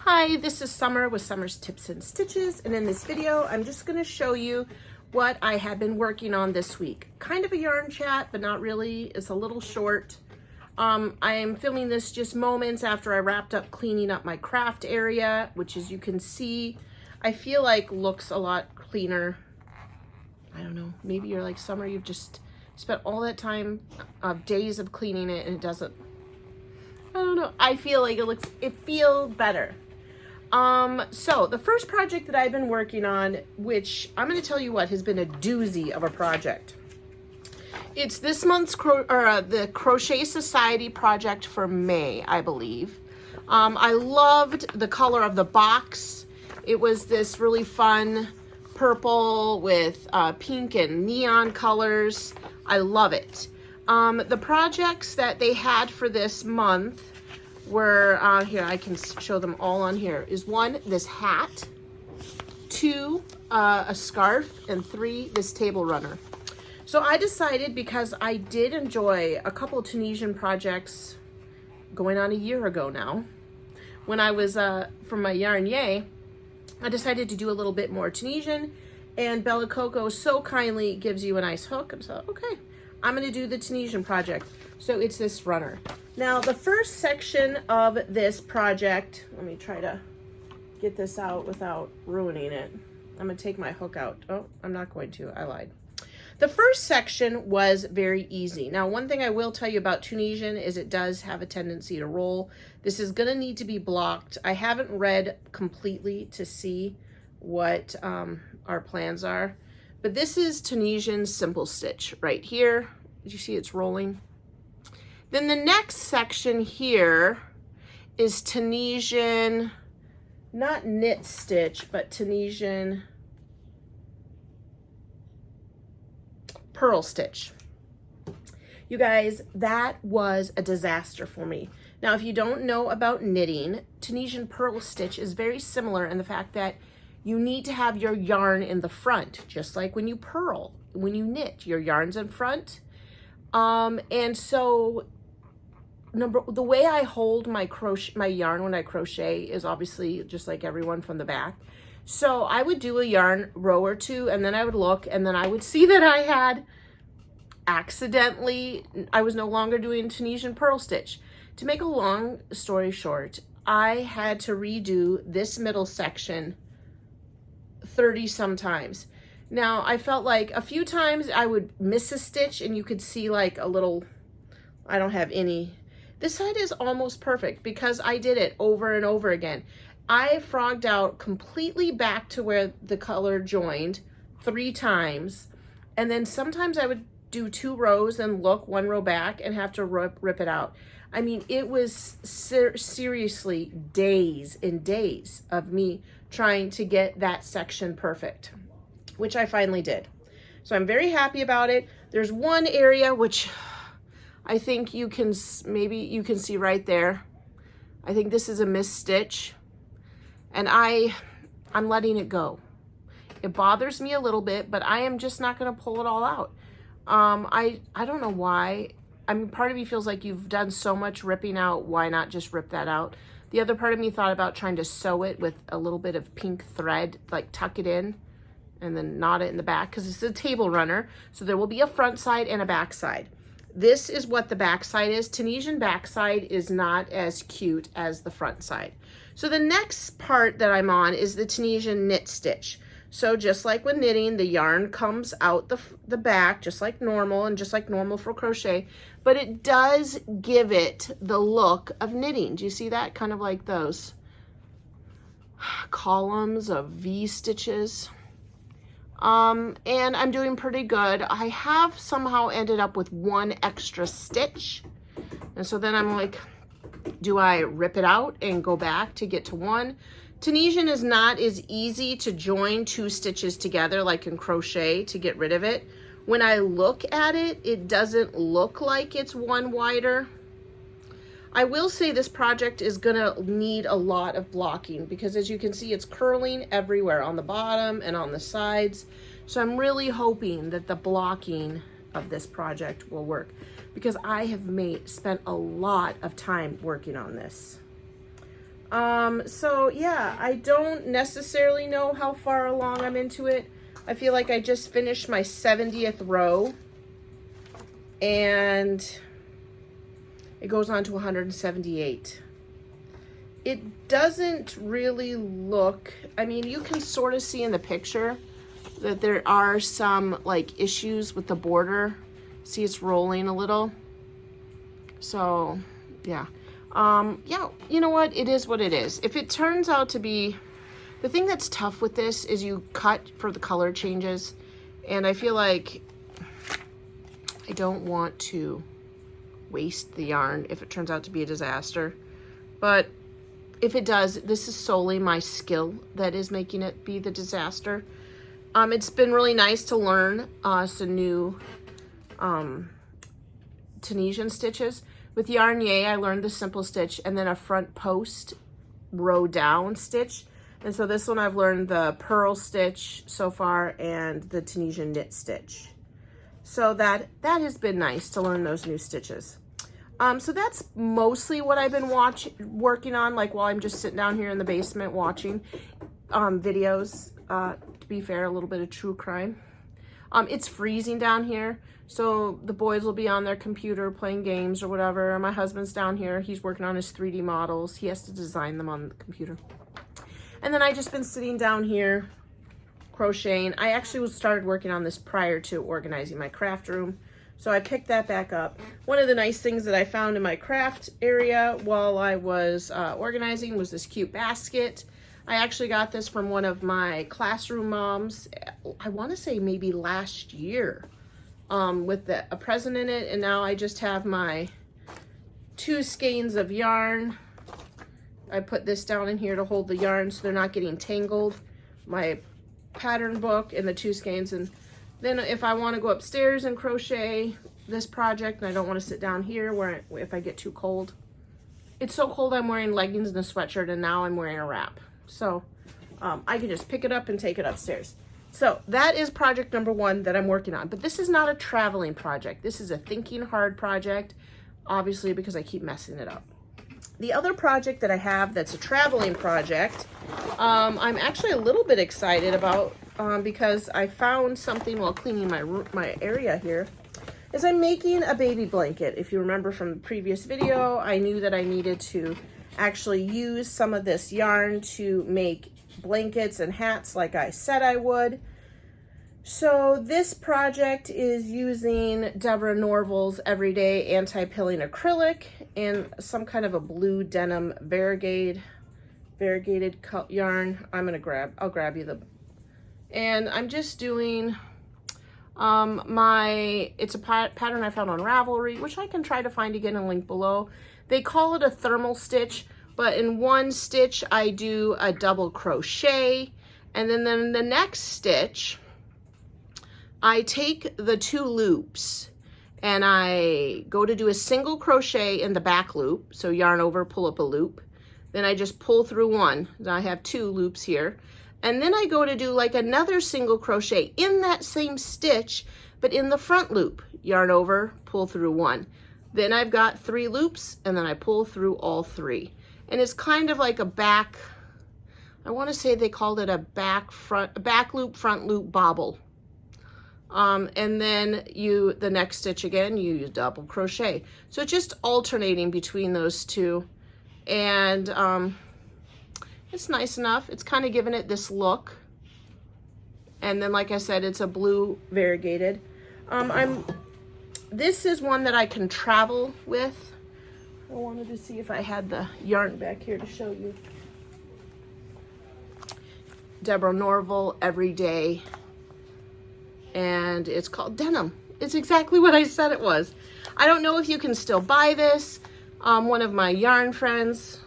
Hi, this is Summer with Summer's Tips and Stitches, and in this video I'm just going to show you what I have been working on this week. Kind of a yarn chat, but not really. It's a little short. I am filming this just moments after I wrapped up cleaning up my craft area, which, as you can see, I feel like looks a lot cleaner. I don't know, maybe you're like Summer, you've just spent all that time of days of cleaning it and it doesn't, I don't know, I feel like it feels better. So the first project that I've been working on, which I'm going to tell you what has been a doozy of a project. It's this month's the Crochet Society project for May, I believe. I loved the color of the box. It was this really fun purple with pink and neon colors. I love it. The projects that they had for this month were, here, I can show them all on here, is 1, this hat, 2, a scarf, and 3, this table runner. So I decided, because I did enjoy a couple of Tunisian projects going on a year ago now, when I was, from my Yarn Yay, I decided to do a little bit more Tunisian, and Bella Coco so kindly gives you a nice hook, and so, okay, I'm gonna do the Tunisian project. So it's this runner. Now, the first section of this project, let me try to get this out without ruining it. I'm gonna take my hook out. Oh, I'm not going to, I lied. The first section was very easy. Now, one thing I will tell you about Tunisian is it does have a tendency to roll. This is gonna need to be blocked. I haven't read completely to see what our plans are, but this is Tunisian simple stitch right here. Did you see it's rolling? Then the next section here is Tunisian, not knit stitch, but Tunisian purl stitch. You guys, that was a disaster for me. Now, if you don't know about knitting, Tunisian purl stitch is very similar in the fact that you need to have your yarn in the front, just like when you purl. When you knit, your yarn's in front. And so the way I hold my yarn when I crochet is obviously just like everyone from the back. So I would do a yarn row or two, and then I would look, and then I would see that I had I was no longer doing Tunisian purl stitch. To make a long story short, I had to redo this middle section 30 some times. Now, I felt like a few times I would miss a stitch and you could see like a little, I don't have any. This side is almost perfect because I did it over and over again. I frogged out completely back to where the color joined 3 times. And then sometimes I would do 2 rows and look 1 row back and have to rip it out. I mean, it was seriously days and days of me trying to get that section perfect, which I finally did. So I'm very happy about it. There's one area which I think you can, maybe you can see right there. I think this is a missed stitch, and I'm letting it go. It bothers me a little bit, but I am just not gonna pull it all out. I don't know why. I mean, part of me feels like you've done so much ripping out, why not just rip that out? The other part of me thought about trying to sew it with a little bit of pink thread, like tuck it in and then knot it in the back, because it's a table runner. So there will be a front side and a back side. This is what the back side is. Tunisian backside is not as cute as the front side. So the next part that I'm on is the Tunisian knit stitch. So just like when knitting, the yarn comes out the back, just like normal, and just like normal for crochet, but it does give it the look of knitting. Do you see that? Kind of like those columns of V stitches. And I'm doing pretty good. I have somehow ended up with 1 extra stitch. And so then I'm like, do I rip it out and go back to get to 1? Tunisian is not as easy to join 2 stitches together like in crochet to get rid of it. When I look at it, it doesn't look like it's 1 wider. I will say this project is gonna need a lot of blocking because, as you can see, it's curling everywhere on the bottom and on the sides. So I'm really hoping that the blocking of this project will work, because I have spent a lot of time working on this. So yeah, I don't necessarily know how far along I'm into it. I feel like I just finished my 70th row, and it goes on to 178. It doesn't really look, I mean, you can sort of see in the picture that there are some like issues with the border. See, it's rolling a little. So yeah. Yeah, you know what? It is what it is. If it turns out to be, the thing that's tough with this is you cut for the color changes. And I feel like I don't want to waste the yarn if it turns out to be a disaster. But if it does, this is solely my skill that is making it be the disaster. It's been really nice to learn some new Tunisian stitches. With Yarn Yay, I learned the simple stitch and then a front post row down stitch. And so this one I've learned the purl stitch so far and the Tunisian knit stitch. So that has been nice to learn those new stitches. So that's mostly what I've been working on, like while I'm just sitting down here in the basement watching videos. To be fair, a little bit of true crime. It's freezing down here, so the boys will be on their computer playing games or whatever. My husband's down here. He's working on his 3D models. He has to design them on the computer. And then I just been sitting down here crocheting. I actually started working on this prior to organizing my craft room, so I picked that back up. One of the nice things that I found in my craft area while I was organizing was this cute basket. I actually got this from one of my classroom moms, I want to say maybe last year, with a present in it. And now I just have my 2 skeins of yarn. I put this down in here to hold the yarn so they're not getting tangled. My pattern book and the 2 skeins. And then if I want to go upstairs and crochet this project and I don't want to sit down here where if I get too cold. It's so cold I'm wearing leggings and a sweatshirt, and now I'm wearing a wrap. So I can just pick it up and take it upstairs. So that is project number 1 that I'm working on. But this is not a traveling project. This is a thinking hard project, obviously, because I keep messing it up. The other project that I have that's a traveling project, I'm actually a little bit excited about because I found something while cleaning my area here, is I'm making a baby blanket. If you remember from the previous video, I knew that I needed to actually use some of this yarn to make blankets and hats like I said I would. So this project is using Debrah Norville's Everyday Anti-Pilling Acrylic and some kind of a blue denim variegated yarn. I'll grab you and I'm just doing it's a pattern I found on Ravelry, which I can try to find again and link below. They call it a thermal stitch, but in one stitch I do a double crochet, and then the next stitch I take the 2 loops and I go to do a single crochet in the back loop, so yarn over, pull up a loop, then I just pull through 1. Now I have 2 loops here, and then I go to do like another single crochet in that same stitch but in the front loop, yarn over, pull through 1. Then I've got 3 loops, and then I pull through all 3. And it's kind of like a back, I want to say they called it a back loop, front loop bobble. And then the next stitch again, you double crochet. So it's just alternating between those 2. And it's nice enough. It's kind of giving it this look. And then, like I said, it's a blue variegated. This is one that I can travel with. I wanted to see if I had the yarn back here to show you. Debrah Norville Everyday. And it's called Denim. It's exactly what I said it was. I don't know if you can still buy this. One of my yarn friends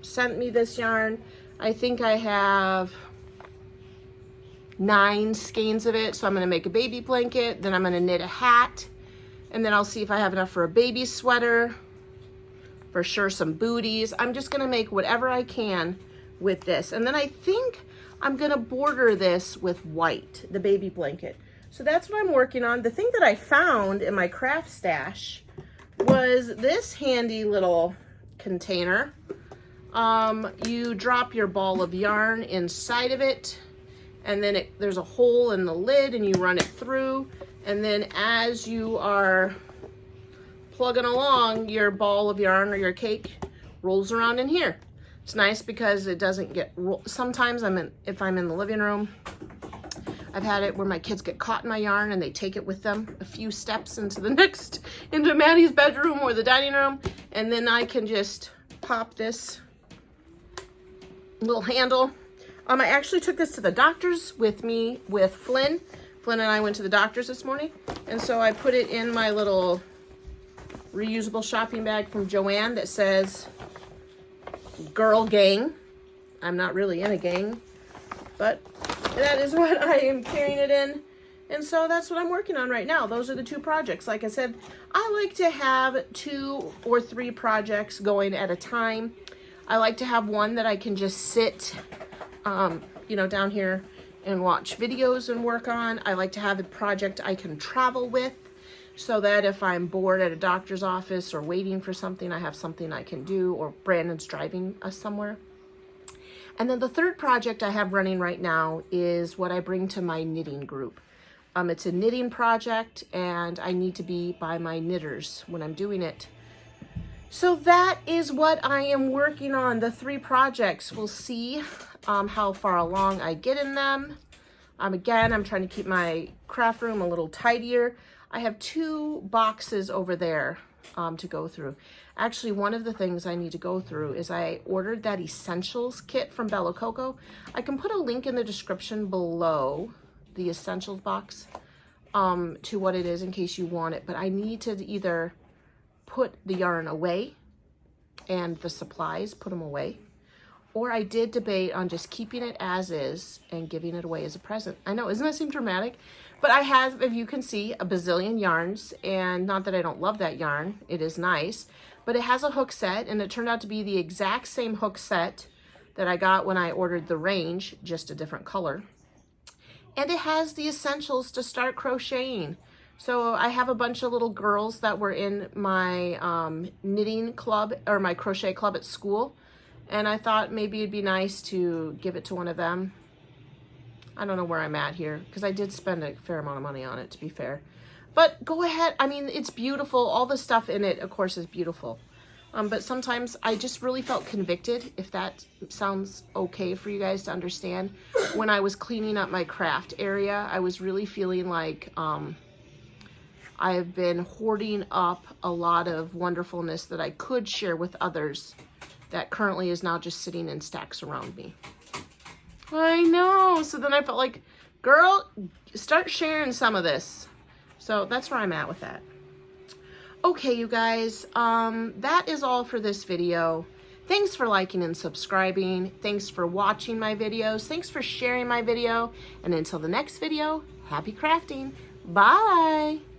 sent me this yarn. I think I have 9 skeins of it. So I'm gonna make a baby blanket, then I'm gonna knit a hat, and then I'll see if I have enough for a baby sweater, for sure some booties. I'm just gonna make whatever I can with this. And then I think I'm gonna border this with white, the baby blanket. So that's what I'm working on. The thing that I found in my craft stash was this handy little container. You drop your ball of yarn inside of it, and then there's a hole in the lid, and you run it through, and then as you are plugging along, your ball of yarn or your cake rolls around in here. It's nice because it doesn't get, sometimes if I'm in the living room, I've had it where my kids get caught in my yarn and they take it with them a few steps into Maddie's bedroom or the dining room, and then I can just pop this little handle. I actually took this to the doctor's with Flynn. Flynn and I went to the doctor's this morning, and so I put it in my little reusable shopping bag from Joann that says girl gang. I'm not really in a gang, but that is what I am carrying it in. And so that's what I'm working on right now. Those are the two projects. Like I said, I like to have 2 or 3 projects going at a time. I like to have one that I can just sit, you know, down here and watch videos and work on. I like to have a project I can travel with, so that if I'm bored at a doctor's office or waiting for something, I have something I can do, or Brandon's driving us somewhere. And then the third project I have running right now is what I bring to my knitting group. It's a knitting project, and I need to be by my knitters when I'm doing it. So that is what I am working on, the 3 projects. We'll see how far along I get in them. Again, I'm trying to keep my craft room a little tidier. I have 2 boxes over there to go through. Actually, one of the things I need to go through is I ordered that essentials kit from Bella Coco. I can put a link in the description below, the essentials box, to what it is in case you want it. But I need to either put the yarn away and the supplies, put them away, or I did debate on just keeping it as is and giving it away as a present. I know, doesn't that seem dramatic? But I have, if you can see, a bazillion yarns, and not that I don't love that yarn, it is nice, but it has a hook set, and it turned out to be the exact same hook set that I got when I ordered the range, just a different color. And it has the essentials to start crocheting. So I have a bunch of little girls that were in my knitting club, or my crochet club at school, and I thought maybe it'd be nice to give it to one of them. I don't know where I'm at here, because I did spend a fair amount of money on it, to be fair. But go ahead. I mean, it's beautiful. All the stuff in it, of course, is beautiful. But sometimes I just really felt convicted, if that sounds okay for you guys to understand. When I was cleaning up my craft area, I was really feeling like I have been hoarding up a lot of wonderfulness that I could share with others that currently is now just sitting in stacks around me. I know. So then I felt like, girl, start sharing some of this. So that's where I'm at with that. Okay, you guys, that is all for this video. Thanks for liking and subscribing. Thanks for watching my videos. Thanks for sharing my video. And until the next video, happy crafting. Bye.